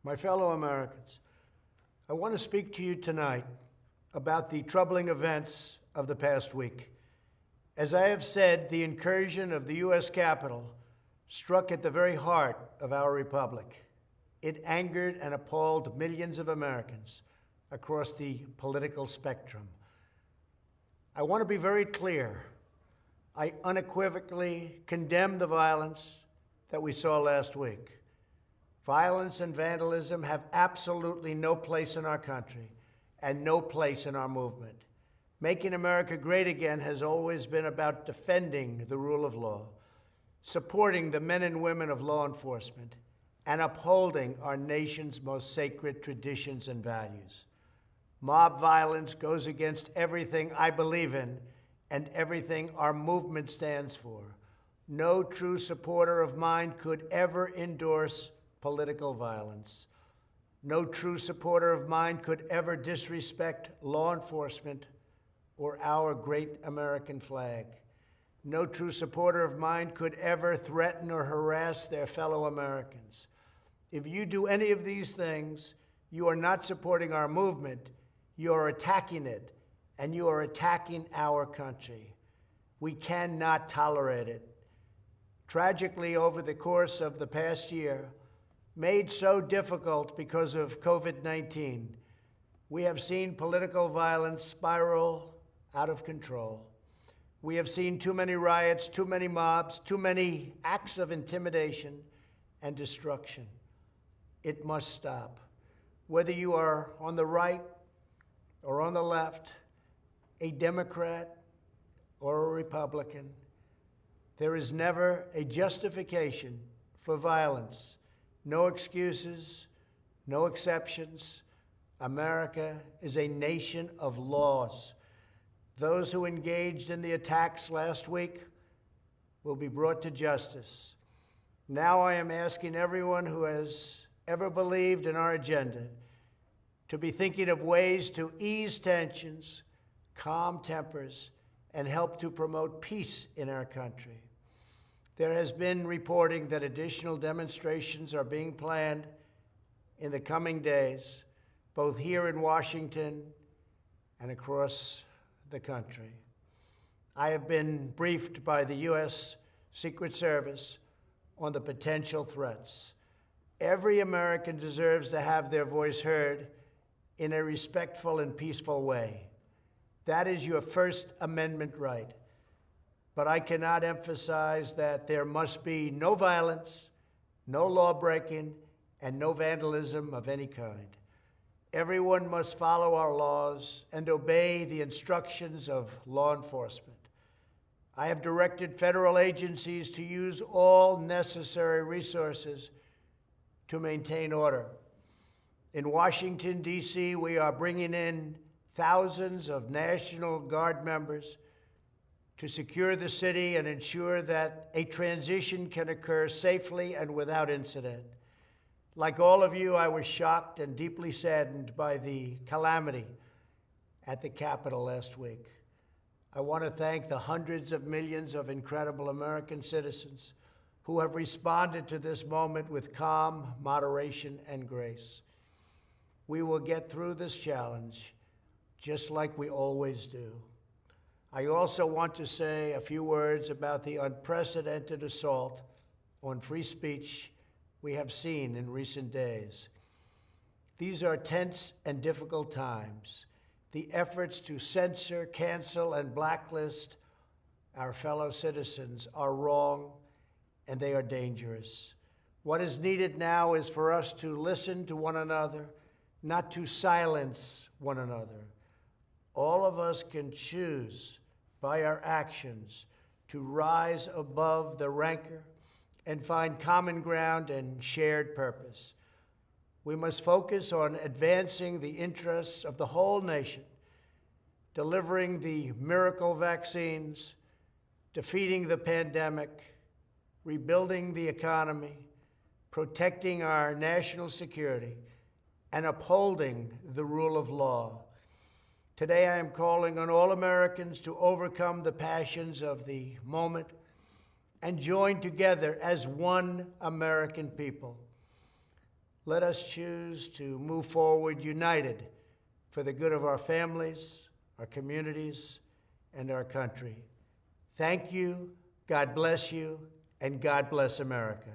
My fellow Americans, I want to speak to you tonight about the troubling events of the past week. As I have said, the incursion of the U.S. Capitol struck at the very heart of our republic. It angered and appalled millions of Americans across the political spectrum. I want to be very clear. I unequivocally condemn the violence that we saw last week. Violence and vandalism have absolutely no place in our country and no place in our movement. Making America great again has always been about defending the rule of law, supporting the men and women of law enforcement, and upholding our nation's most sacred traditions and values. Mob violence goes against everything I believe in and everything our movement stands for. No true supporter of mine could ever endorse political violence. No true supporter of mine could ever disrespect law enforcement or our great American flag. No true supporter of mine could ever threaten or harass their fellow Americans. If you do any of these things, you are not supporting our movement, you are attacking it, and you are attacking our country. We cannot tolerate it. Tragically, over the course of the past year, made so difficult because of COVID-19, we have seen political violence spiral out of control. We have seen too many riots, too many mobs, too many acts of intimidation and destruction. It must stop. Whether you are on the right or on the left, a Democrat or a Republican, there is never a justification for violence. No excuses, no exceptions. America is a nation of laws. Those who engaged in the attacks last week will be brought to justice. Now I am asking everyone who has ever believed in our agenda to be thinking of ways to ease tensions, calm tempers, and help to promote peace in our country. There has been reporting that additional demonstrations are being planned in the coming days, both here in Washington and across the country. I have been briefed by the U.S. Secret Service on the potential threats. Every American deserves to have their voice heard in a respectful and peaceful way. That is your First Amendment right. But I cannot emphasize that there must be no violence, no law-breaking, and no vandalism of any kind. Everyone must follow our laws and obey the instructions of law enforcement. I have directed federal agencies to use all necessary resources to maintain order. In Washington, D.C., we are bringing in thousands of National Guard members to secure the city and ensure that a transition can occur safely and without incident. Like all of you, I was shocked and deeply saddened by the calamity at the Capitol last week. I want to thank the hundreds of millions of incredible American citizens who have responded to this moment with calm, moderation, and grace. We will get through this challenge just like we always do. I also want to say a few words about the unprecedented assault on free speech we have seen in recent days. These are tense and difficult times. The efforts to censor, cancel, and blacklist our fellow citizens are wrong, and they are dangerous. What is needed now is for us to listen to one another, not to silence one another. All of us can choose by our actions to rise above the rancor and find common ground and shared purpose. We must focus on advancing the interests of the whole nation, delivering the miracle vaccines, defeating the pandemic, rebuilding the economy, protecting our national security, and upholding the rule of law. Today, I am calling on all Americans to overcome the passions of the moment and join together as one American people. let us choose to move forward united for the good of our families, our communities, and our country. Thank you, God bless you, and God bless America.